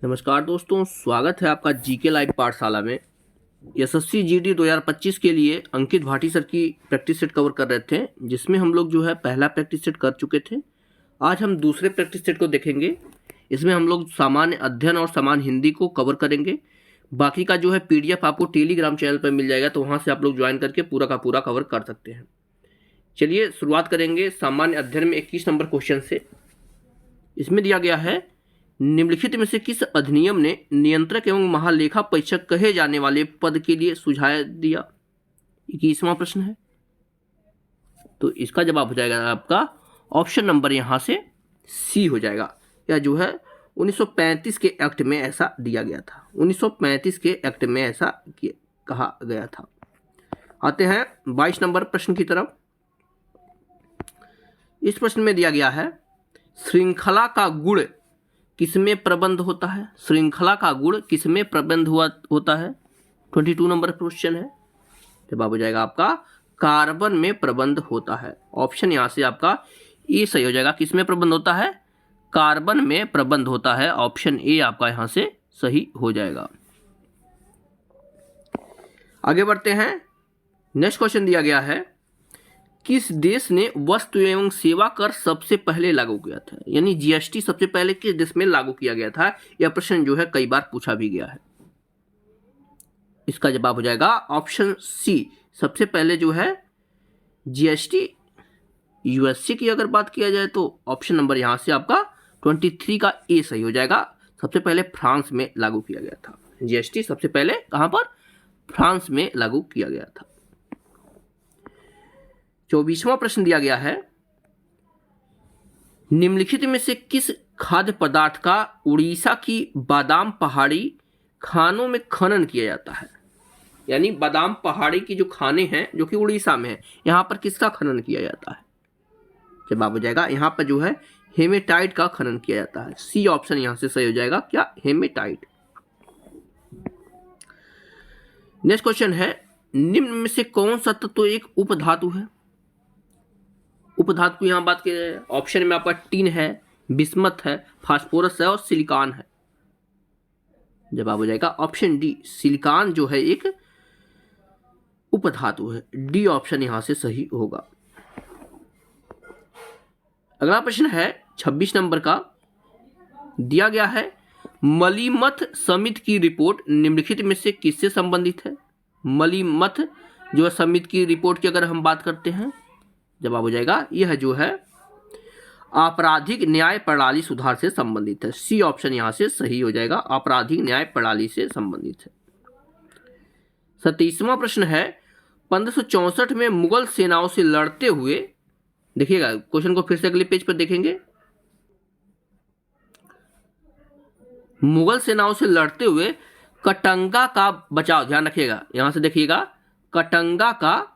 नमस्कार दोस्तों, स्वागत है आपका जीके लाइव पाठशाला में। एसएससी जीडी 2025 के लिए अंकित भाटी सर की प्रैक्टिस सेट कवर कर रहे थे, जिसमें हम लोग जो है पहला प्रैक्टिस सेट कर चुके थे। आज हम दूसरे प्रैक्टिस सेट को देखेंगे। इसमें हम लोग सामान्य अध्ययन और सामान्य हिंदी को कवर करेंगे। बाकी का जो है पीडीएफ आपको टेलीग्राम चैनल पर मिल जाएगा, तो वहाँ से आप लोग ज्वाइन करके पूरा का पूरा कवर कर सकते हैं। चलिए शुरुआत करेंगे सामान्य अध्ययन में 21 नंबर क्वेश्चन से। इसमें दिया गया है, निम्नलिखित में से किस अधिनियम ने नियंत्रक एवं महालेखा परीक्षक कहे जाने वाले पद के लिए सुझाव दिया? 21वां प्रश्न है, तो इसका जवाब हो जाएगा आपका ऑप्शन नंबर यहां से सी हो जाएगा। यह जो है 1935 के एक्ट में ऐसा दिया गया था। 1935 के एक्ट में ऐसा कहा गया था। आते हैं 22 नंबर प्रश्न की तरफ। इस प्रश्न में दिया गया है, श्रृंखला का गुण किसमें प्रबंध होता है? श्रृंखला का गुण किसमें प्रबंध होता है? 22 नंबर क्वेश्चन है। जवाब हो जाएगा आपका कार्बन में प्रबंध होता है। ऑप्शन यहां से आपका ए सही हो जाएगा। किसमें प्रबंध होता है? कार्बन में प्रबंध होता है। ऑप्शन ए आपका यहां से सही हो जाएगा। आगे बढ़ते हैं। नेक्स्ट क्वेश्चन दिया गया है, किस देश ने वस्तु एवं सेवा कर सबसे पहले लागू किया था? यानी जीएसटी सबसे पहले किस देश में लागू किया गया था? यह प्रश्न जो है कई बार पूछा भी गया है। इसका जवाब हो जाएगा ऑप्शन सी। सबसे पहले जो है जीएसटी यूएसए की अगर बात किया जाए तो ऑप्शन नंबर यहां से आपका 23 का ए सही हो जाएगा। सबसे पहले फ्रांस में लागू किया गया था। जीएसटी सबसे पहले कहां पर? फ्रांस में लागू किया गया था। 24वां प्रश्न दिया गया है, निम्नलिखित में से किस खाद्य पदार्थ का उड़ीसा की बादाम पहाड़ी खानों में खनन किया जाता है? यानी बादाम पहाड़ी की जो खाने हैं जो कि उड़ीसा में है, यहां पर किसका खनन किया जाता है? जवाब हो जाएगा यहां पर जो है हेमेटाइट का खनन किया जाता है। सी ऑप्शन यहां से सही हो जाएगा। क्या? हेमेटाइट। नेक्स्ट क्वेश्चन है, निम्न में से कौन सा तत्व एक उपधातु है? उपधातु की यहां बात की जाए, ऑप्शन में आपका टीन है, बिस्मथ है, फास्फोरस है और सिलिकॉन है। जवाब हो जाएगा ऑप्शन डी। सिलिकॉन जो है एक उपधातु है। डी ऑप्शन यहां से सही होगा। अगला प्रश्न है 26 नंबर का। दिया गया है, मलीमथ समिति की रिपोर्ट निम्नलिखित में से किससे संबंधित है? मलीमथ जो है समिति की रिपोर्ट की अगर हम बात करते हैं, जवाब हो जाएगा यह जो है आपराधिक न्याय प्रणाली सुधार से संबंधित है। सी ऑप्शन यहां से सही हो जाएगा। आपराधिक न्याय प्रणाली से संबंधित है। 27वां प्रश्न है, 1564 में मुगल सेनाओं से लड़ते हुए, देखिएगा क्वेश्चन को फिर से अगले पेज पर देखेंगे। मुगल सेनाओं से लड़ते हुए कटंगा का बचाव, ध्यान रखिएगा यहां से देखिएगा, कटंगा का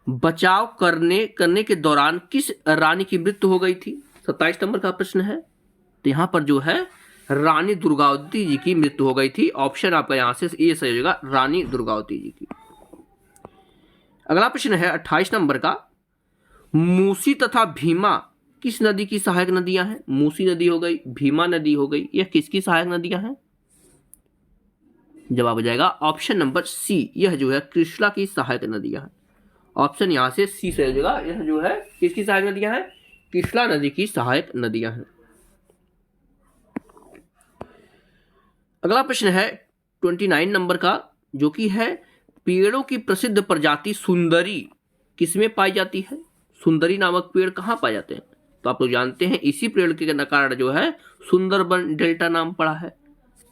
बचाव करने के दौरान किस रानी की मृत्यु हो गई थी? 27 नंबर का प्रश्न है। तो यहां पर जो है रानी दुर्गावती जी की मृत्यु हो गई थी। ऑप्शन आपका यहां से ये सही होगा, रानी दुर्गावती जी की। अगला प्रश्न है 28 नंबर का, मूसी तथा भीमा किस नदी की सहायक नदियां हैं? मूसी नदी हो गई, भीमा नदी हो गई, यह किसकी सहायक नदियां हैं? जवाब हो जाएगा ऑप्शन नंबर सी। यह जो है कृष्णा की सहायक नदियां हैं। ऑप्शन यहां से सी से हो जाएगा। यह जो है किसकी सहायक नदियां हैं? कृष्णा नदी की सहायक नदियां हैं। अगला प्रश्न है 29 नंबर का, जो कि है, पेड़ों की प्रसिद्ध प्रजाति सुंदरी किसमें पाई जाती है? सुंदरी नामक पेड़ कहां पाए जाते हैं? तो आप लोग जानते हैं इसी पेड़ के कारण जो है सुंदरबन डेल्टा नाम पड़ा है।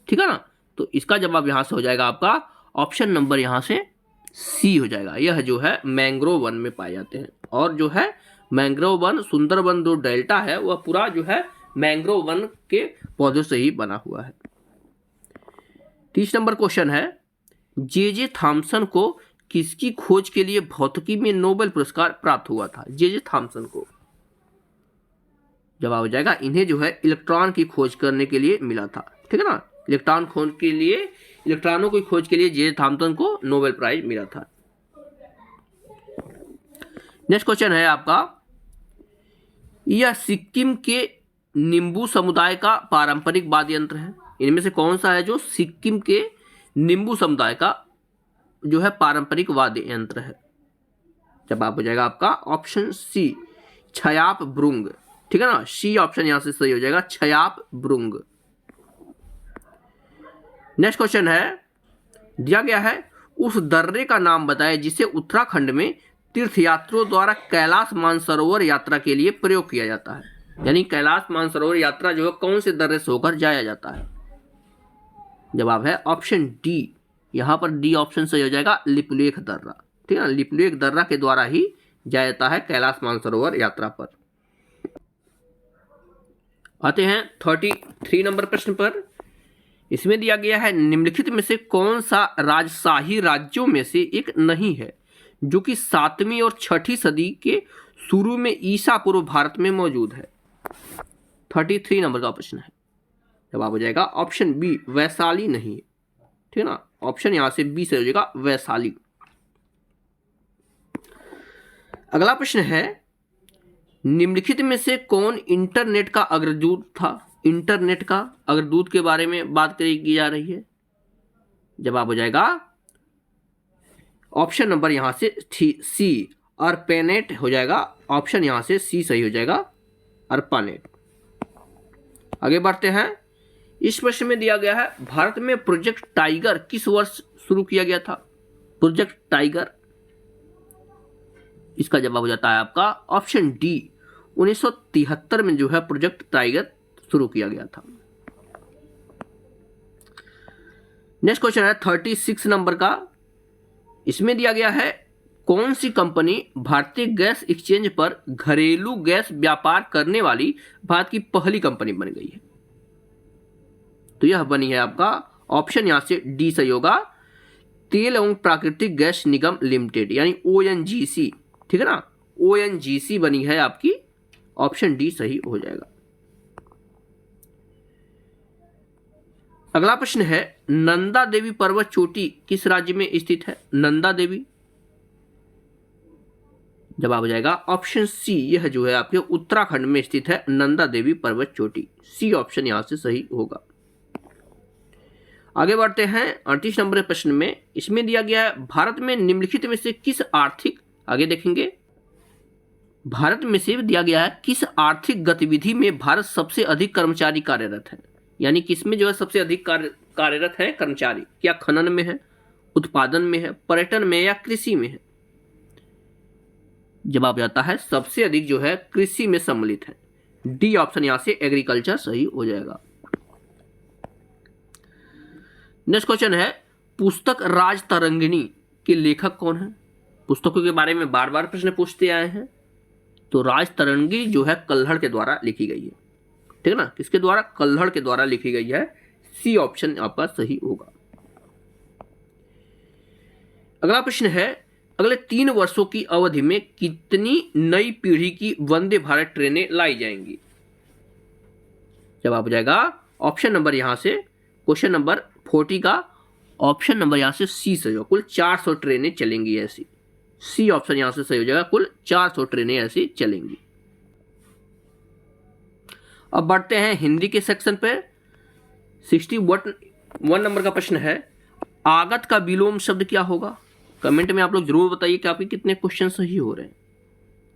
ठीक है ना? तो इसका जवाब यहां से हो जाएगा आपका ऑप्शन नंबर यहां से सी हो जाएगा। यह जो है मैंग्रोव वन में पाए जाते हैं। और जो है मैंग्रोव वन, सुंदरबन जो डेल्टा है वह पूरा जो है मैंग्रोव वन के पौधों से ही बना हुआ है। 30 नंबर क्वेश्चन है, जे थॉमसन को किसकी खोज के लिए भौतिकी में नोबेल पुरस्कार प्राप्त हुआ था? जे थॉमसन को। जवाब हो जाएगा इन्हें जो है इलेक्ट्रॉन की खोज करने के लिए मिला था। ठीक है ना? इलेक्ट्रॉन खोज के लिए, इलेक्ट्रॉनों की खोज के लिए जे थॉमसन को नोबेल प्राइज मिला था। नेक्स्ट क्वेश्चन है आपका, यह सिक्किम के निम्बू समुदाय का पारंपरिक वाद्य यंत्र है। इनमें से कौन सा है जो सिक्किम के निम्बू समुदाय का जो है पारंपरिक वाद्य यंत्र है? जवाब हो जाएगा आपका ऑप्शन सी, छयाप ब्रुंग। ठीक है ना, सी ऑप्शन यहां से सही हो जाएगा, छयाप ब्रुंग। नेक्स्ट क्वेश्चन है, दिया गया है उस दर्रे का नाम बताए जिसे उत्तराखंड में तीर्थयात्रियों द्वारा कैलाश मानसरोवर यात्रा के लिए प्रयोग किया जाता है। यानी कैलाश मानसरोवर यात्रा जो है कौन से दर्रे से होकर जाया जाता है? जवाब है ऑप्शन डी, यहां पर डी ऑप्शन सही हो जाएगा, लिपुलेख दर्रा। ठीक है ना, लिपुलेख दर्रा के द्वारा ही जाया जाता है कैलाश मानसरोवर यात्रा पर। आते हैं 33 नंबर प्रश्न पर। इसमें दिया गया है निम्नलिखित में से कौन सा राजशाही राज्यों में से एक नहीं है जो कि 7वीं और 6ठी सदी के शुरू में ईसा पूर्व भारत में मौजूद है? 33 नंबर का प्रश्न है। जवाब हो जाएगा ऑप्शन बी, वैशाली नहीं है। ठीक है ना, ऑप्शन यहां से बी से हो जाएगा, वैशाली। अगला प्रश्न है, निम्नलिखित में से कौन इंटरनेट का अग्रदूत था? इंटरनेट का अग्रदूत के बारे में बात की जा रही है। जवाब हो जाएगा ऑप्शन नंबर यहां से सी, अर्पानेट हो जाएगा। ऑप्शन यहां से सी सही हो जाएगा, अर्पानेट। आगे बढ़ते हैं। इस प्रश्न में दिया गया है भारत में प्रोजेक्ट टाइगर किस वर्ष शुरू किया गया था? प्रोजेक्ट टाइगर, इसका जवाब हो जाता है आपका ऑप्शन डी, 1973 में जो है प्रोजेक्ट टाइगर शुरू किया गया था। नेक्स्ट क्वेश्चन है 36 नंबर का। इसमें दिया गया है कौन सी कंपनी भारतीय गैस एक्सचेंज पर घरेलू गैस व्यापार करने वाली भारत की पहली कंपनी बन गई है? तो यह बनी है आपका ऑप्शन यहां से डी सही होगा, तेल एवं प्राकृतिक गैस निगम लिमिटेड, यानी ONGC। ठीक है ना, ONGC बनी है आपकी, ऑप्शन डी सही हो जाएगा। अगला प्रश्न है, नंदा देवी पर्वत चोटी किस राज्य में स्थित है? नंदा देवी, जवाब हो जाएगा ऑप्शन सी, यह जो है आपके उत्तराखंड में स्थित है नंदा देवी पर्वत चोटी। सी ऑप्शन यहां से सही होगा। आगे बढ़ते हैं 38 नंबर प्रश्न में। इसमें दिया गया है भारत में निम्नलिखित में से किस आर्थिक, आगे देखेंगे, भारत में से दिया गया है किस आर्थिक गतिविधि में भारत सबसे अधिक कर्मचारी कार्यरत है? यानी किसमें जो है सबसे अधिक कार्यरत है कर्मचारी? क्या खनन में है, उत्पादन में है, पर्यटन में, या कृषि में है? जवाब आता है सबसे अधिक जो है कृषि में सम्मिलित है। डी ऑप्शन यहां से एग्रीकल्चर सही हो जाएगा। नेक्स्ट क्वेश्चन है, पुस्तक राजतरंगिणी के लेखक कौन है? पुस्तकों के बारे में बार बार प्रश्न पूछते आए हैं। तो राजतरंगी जो है कल्हड़ के द्वारा लिखी गई है। ठीक है ना, किसके द्वारा? कल्हड़ के द्वारा लिखी गई है। सी ऑप्शन आपका सही होगा। अगला प्रश्न है, अगले 3 वर्षों की अवधि में कितनी नई पीढ़ी की वंदे भारत ट्रेनें लाई जाएंगी? जवाब हो जाएगा ऑप्शन नंबर यहां से, क्वेश्चन नंबर 40 का ऑप्शन नंबर यहां से सी सही होगा। कुल 400 ट्रेनें चलेंगी ऐसी। सी ऑप्शन यहां से सही हो जाएगा, कुल 400 ट्रेनें ऐसी चलेंगी। अब बढ़ते हैं हिंदी के सेक्शन पे। 61 नंबर का प्रश्न है, आगत का विलोम शब्द क्या होगा? कमेंट में आप लोग जरूर बताइए कि आपके कितने क्वेश्चन सही हो रहे हैं।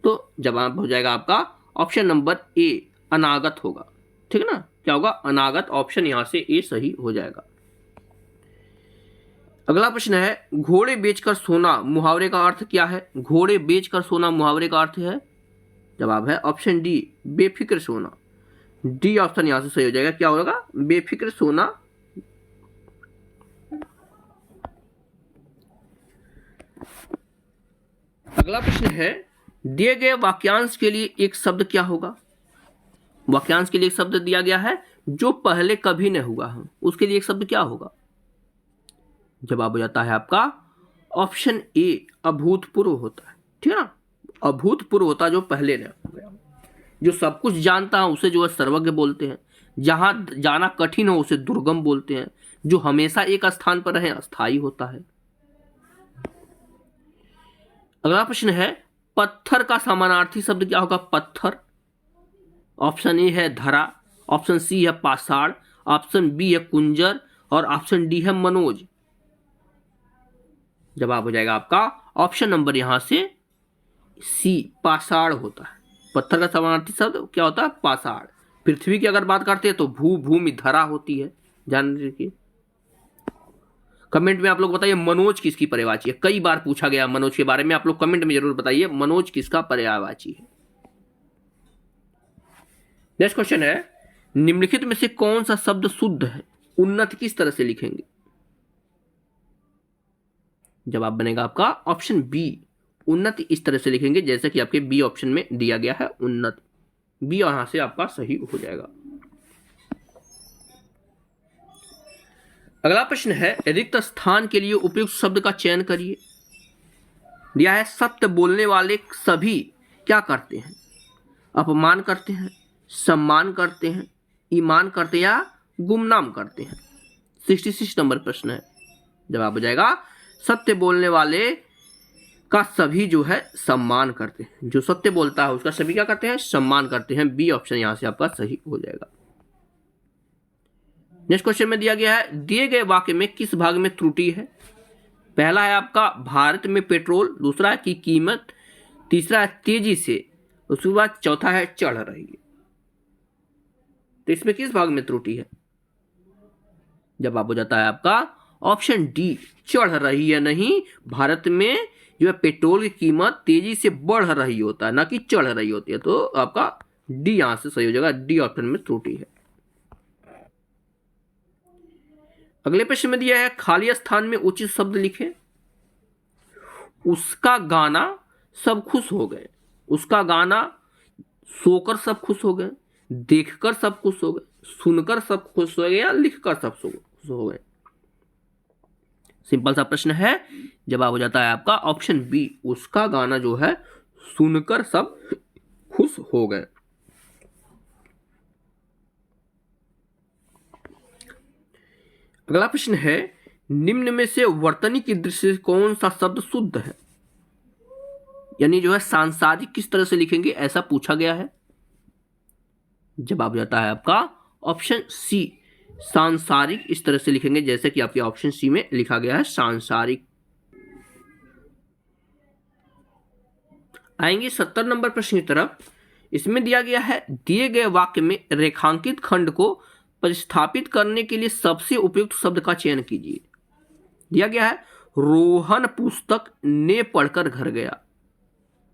तो जवाब हो जाएगा आपका ऑप्शन नंबर ए, अनागत होगा। ठीक है ना, क्या होगा? अनागत। ऑप्शन यहां से ए सही हो जाएगा। अगला प्रश्न है, घोड़े बेचकर सोना मुहावरे का अर्थ क्या है? घोड़े बेचकर सोना मुहावरे का अर्थ है, जवाब है ऑप्शन डी, बेफिक्र सोना। डी ऑप्शन यहां से सही हो जाएगा। क्या होगा? बेफिक्र सोना। अगला प्रश्न है, दिए गए वाक्यांश के लिए एक शब्द क्या होगा? वाक्यांश के लिए एक शब्द दिया गया है जो पहले कभी न हुआ है, उसके लिए एक शब्द क्या होगा? जवाब हो जाता है आपका ऑप्शन ए, अभूतपूर्व होता है। ठीक है ना, अभूतपूर्व होता जो पहले न हो गया। जो सब कुछ जानता है उसे जो है सर्वज्ञ बोलते हैं। जहां जाना कठिन हो उसे दुर्गम बोलते हैं। जो हमेशा एक स्थान पर रहे अस्थायी होता है। अगला प्रश्न है, पत्थर का समानार्थी शब्द क्या होगा? पत्थर। ऑप्शन ए है धरा, ऑप्शन सी है पाषाण, ऑप्शन बी है कुंजर और ऑप्शन डी है मनोज। जवाब हो जाएगा आपका ऑप्शन नंबर यहां से सी, पाषाण होता है। पत्थर का समानार्थी शब्द क्या होता है? पाषाण। पृथ्वी की अगर बात करते हैं तो भूमि धरा होती है, जान रखिए। कमेंट में आप लोग बताइए मनोज किसकी पर्यायवाची है। कई बार पूछा गया मनोज के बारे में, आप लोग कमेंट में जरूर बताइए मनोज किसका पर्यायवाची है। नेक्स्ट क्वेश्चन है, निम्नलिखित में से कौन सा शब्द शुद्ध है? उन्नत किस तरह से लिखेंगे? जवाब बनेगा आपका ऑप्शन बी, उन्नत इस तरह से लिखेंगे जैसे कि आपके बी ऑप्शन में दिया गया है, उन्नत। बी यहां से आपका सही हो जाएगा। अगला प्रश्न है, रिक्त स्थान के लिए उपयुक्त शब्द का चयन करिए। दिया है, सत्य बोलने वाले सभी क्या करते हैं? अपमान करते हैं, सम्मान करते हैं, ईमान करते हैं या गुमनाम करते हैं। 66 नंबर प्रश्न है। जवाब हो जाएगा सत्य बोलने वाले का सभी जो है सम्मान करते हैं। जो सत्य बोलता है उसका सभी क्या करते हैं? सम्मान करते हैं। बी ऑप्शन यहां से आपका सही हो जाएगा। नेक्स्ट क्वेश्चन में दिया गया है, दिए गए वाक्य में किस भाग में त्रुटि है? पहला है आपका भारत में पेट्रोल, दूसरा है की कीमत, तीसरा है तेजी से, उसके बाद चौथा है चढ़ रही है। तो इसमें किस भाग में त्रुटि है? जवाब हो जाता है आपका ऑप्शन डी, चढ़ रही है नहीं। भारत में जो है पेट्रोल की कीमत तेजी से बढ़ रही होता है, ना कि चढ़ रही होती है। तो आपका डी यहां से सही हो जाएगा, डी ऑप्शन में त्रुटि है। अगले प्रश्न में दिया है, खाली स्थान में उचित शब्द लिखें। उसका गाना सब खुश हो गए। उसका गाना सोकर सब खुश हो गए, देखकर सब खुश हो गए, सुनकर सब खुश हो गए या लिखकर सब खुश हो गए। सिंपल सा प्रश्न है। जवाब हो जाता है आपका ऑप्शन बी, उसका गाना जो है सुनकर सब खुश हो गए। अगला प्रश्न है, निम्न में से वर्तनी की दृष्टि से कौन सा शब्द शुद्ध है? यानी जो है सांसारिक किस तरह से लिखेंगे ऐसा पूछा गया है। जवाब हो जाता है आपका ऑप्शन सी, सांसारिक इस तरह से लिखेंगे जैसे कि आपके ऑप्शन सी में लिखा गया है सांसारिक। आएंगे 70 नंबर प्रश्न की तरफ। इसमें दिया गया है, दिए गए वाक्य में रेखांकित खंड को प्रतिस्थापित करने के लिए सबसे उपयुक्त शब्द का चयन कीजिए। दिया गया है, रोहन पुस्तक ने पढ़कर घर गया।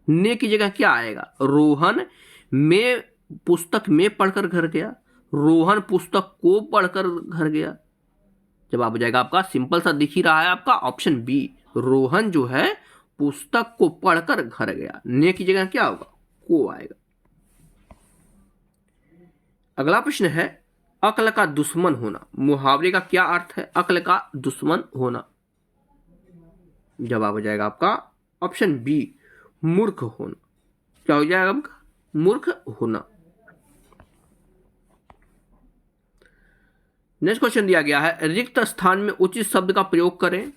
ने की जगह क्या आएगा? रोहन में पुस्तक में पढ़कर घर गया, रोहन पुस्तक को पढ़कर घर गया। जवाब हो जाएगा आपका सिंपल सा दिख ही रहा है आपका ऑप्शन बी, रोहन जो है पुस्तक को पढ़कर घर गया। ने की जगह क्या होगा? को आएगा। अगला प्रश्न है, अक्ल का दुश्मन होना। मुहावरे का क्या अर्थ है? अक्ल का दुश्मन होना। जवाब हो जाएगा आपका ऑप्शन बी, मूर्ख होना। क्या हो जाएगा आपका? मूर्ख होना। नेक्स्ट क्वेश्चन दिया गया है, रिक्त स्थान में उचित शब्द का प्रयोग करें।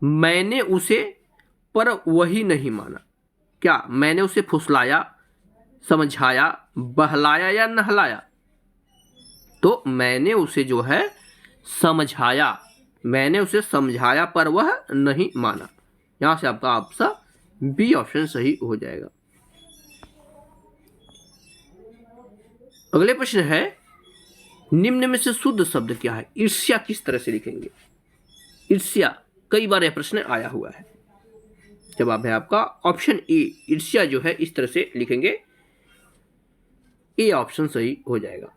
मैंने उसे पर वही नहीं माना। क्या मैंने उसे फुसलाया, समझाया, बहलाया या नहलाया? तो मैंने उसे जो है समझाया, मैंने उसे समझाया पर वह नहीं माना। यहां से आपका ऑप्शन बी ऑप्शन सही हो जाएगा। अगले प्रश्न है, निम्न में से शुद्ध शब्द क्या है? ईर्ष्या किस तरह से लिखेंगे? ईर्ष्या, कई बार यह प्रश्न आया हुआ है। जवाब है आपका ऑप्शन ए, ईर्ष्या जो है इस तरह से लिखेंगे। ए ऑप्शन सही हो जाएगा।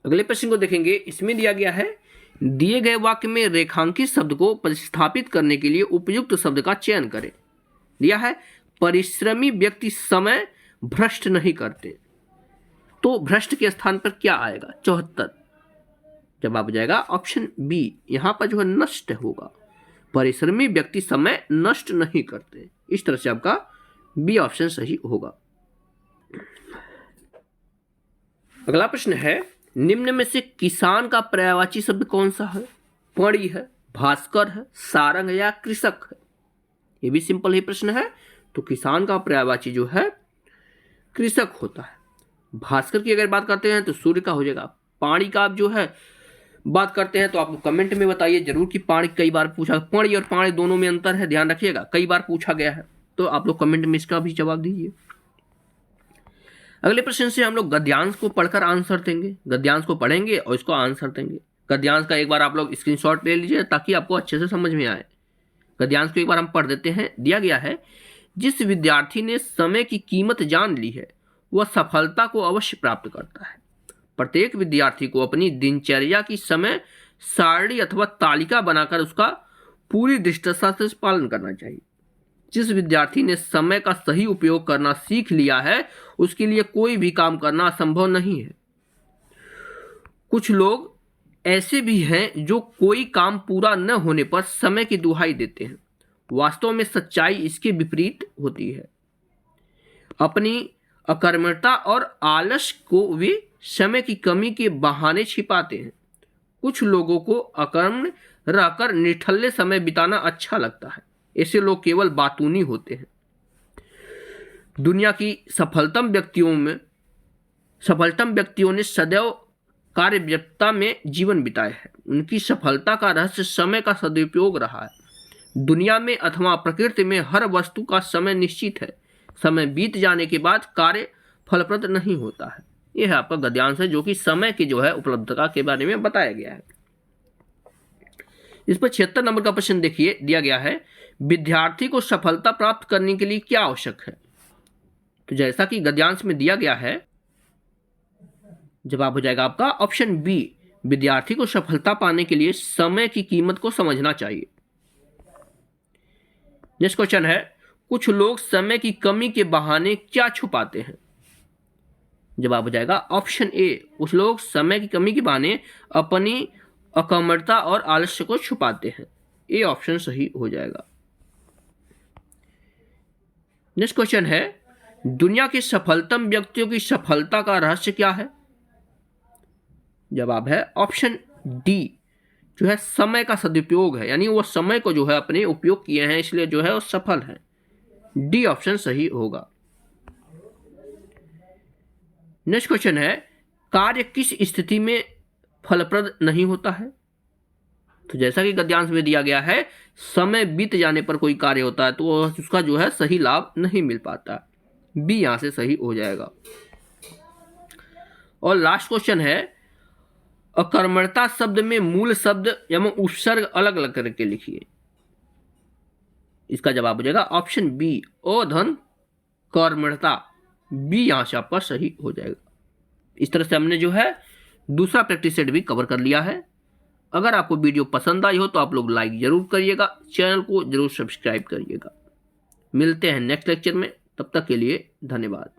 अगले प्रश्न को देखेंगे। इसमें दिया गया है, दिए गए वाक्य में रेखांकित शब्द को प्रतिस्थापित करने के लिए उपयुक्त शब्द का चयन करें। दिया है, परिश्रमी व्यक्ति समय भ्रष्ट नहीं करते। तो भ्रष्ट के स्थान पर क्या आएगा? 74। जवाब हो जाएगा ऑप्शन बी, यहां पर जो है नष्ट होगा। परिश्रमी व्यक्ति समय नष्ट नहीं करते। इस तरह से आपका बी ऑप्शन सही होगा। अगला प्रश्न है, निम्न में से किसान का पर्यायवाची शब्द कौन सा है? पणी है, भास्कर है, सारंग या कृषक है? ये भी सिंपल ही प्रश्न है। तो किसान का पर्यायवाची जो है कृषक होता है। भास्कर की अगर बात करते हैं तो सूर्य का हो जाएगा। पानी का आप जो है बात करते हैं तो आप लोग कमेंट में बताइए जरूर कि पानी कई बार पूछा, पानी और पानी दोनों में अंतर है, ध्यान रखिएगा, कई बार पूछा गया है, तो आप लोग कमेंट में इसका भी जवाब दीजिए। अगले प्रश्न से हम लोग गद्यांश को पढ़कर आंसर देंगे, गद्यांश को पढ़ेंगे और इसको आंसर देंगे। गद्यांश का एक बार आप लोग स्क्रीनशॉट ले लीजिए ताकि आपको अच्छे से समझ में आए। गद्यांश को एक बार हम पढ़ देते हैं। दिया गया है, जिस विद्यार्थी ने समय की कीमत जान ली है वह सफलता को अवश्य प्राप्त करता है। प्रत्येक विद्यार्थी को अपनी दिनचर्या की समय सारणी अथवा तालिका बनाकर उसका पूरी दृढ़ता से पालन करना चाहिए। जिस विद्यार्थी ने समय का सही उपयोग करना सीख लिया है उसके लिए कोई भी काम करना असंभव नहीं है। कुछ लोग ऐसे भी हैं जो कोई काम पूरा न होने पर समय की दुहाई देते हैं। वास्तव में सच्चाई इसके विपरीत होती है। अपनी अकर्मण्यता और आलस को वे समय की कमी के बहाने छिपाते हैं। कुछ लोगों को अकर्मण्य रहकर निठल्ले समय बिताना अच्छा लगता है। ऐसे लोग केवल बातूनी होते हैं। दुनिया की सफलतम व्यक्तियों ने सदैव कार्यव्यस्तता में जीवन बिताए हैं। उनकी सफलता का रहस्य समय का सदुपयोग रहा है। दुनिया में अथवा प्रकृति में हर वस्तु का समय निश्चित है। समय बीत जाने के बाद कार्य फलप्रद नहीं होता है। यह है आपका गद्यांश है जो कि समय की जो है उपलब्धता के बारे में बताया गया है। इस पर 76 नंबर का प्रश्न देखिए, दिया गया है, विद्यार्थी को सफलता प्राप्त करने के लिए क्या आवश्यक है। तो जैसा कि गद्यांश में दिया गया है, जवाब हो जाएगा आपका ऑप्शन बी, विद्यार्थी को सफलता पाने के लिए समय की कीमत को समझना चाहिए। नेक्स्ट क्वेश्चन है, कुछ लोग समय की कमी के बहाने क्या छुपाते हैं। जवाब हो जाएगा ऑप्शन ए, कुछ लोग समय की कमी के बहाने अपनी अकर्मण्यता और आलस्य को छुपाते हैं। ए ऑप्शन सही हो जाएगा। नेक्स्ट क्वेश्चन है, दुनिया के सफलतम व्यक्तियों की सफलता का रहस्य क्या है। जवाब है ऑप्शन डी, जो है समय का सदुपयोग है, यानी वो समय को जो है अपने उपयोग किए हैं इसलिए जो है वो सफल है। डी ऑप्शन सही होगा। नेक्स्ट क्वेश्चन है, कार्य किस स्थिति में फलप्रद नहीं होता है। तो जैसा कि गद्यांश में दिया गया है, समय बीत जाने पर कोई कार्य होता है तो उसका जो है सही लाभ नहीं मिल पाता। बी यहां से सही हो जाएगा। और लास्ट क्वेश्चन है, अकर्मण्यता शब्द में मूल शब्द एवं उपसर्ग अलग अलग करके लिखिए। इसका जवाब हो जाएगा ऑप्शन बी, अधन कर्मण्यता। बी यहां से आपका सही हो जाएगा। इस तरह से हमने जो है दूसरा प्रैक्टिस सेट भी कवर कर लिया है। अगर आपको वीडियो पसंद आई हो तो आप लोग लाइक जरूर करिएगा, चैनल को जरूर सब्सक्राइब करिएगा। मिलते हैं नेक्स्ट लेक्चर में, तब तक के लिए धन्यवाद।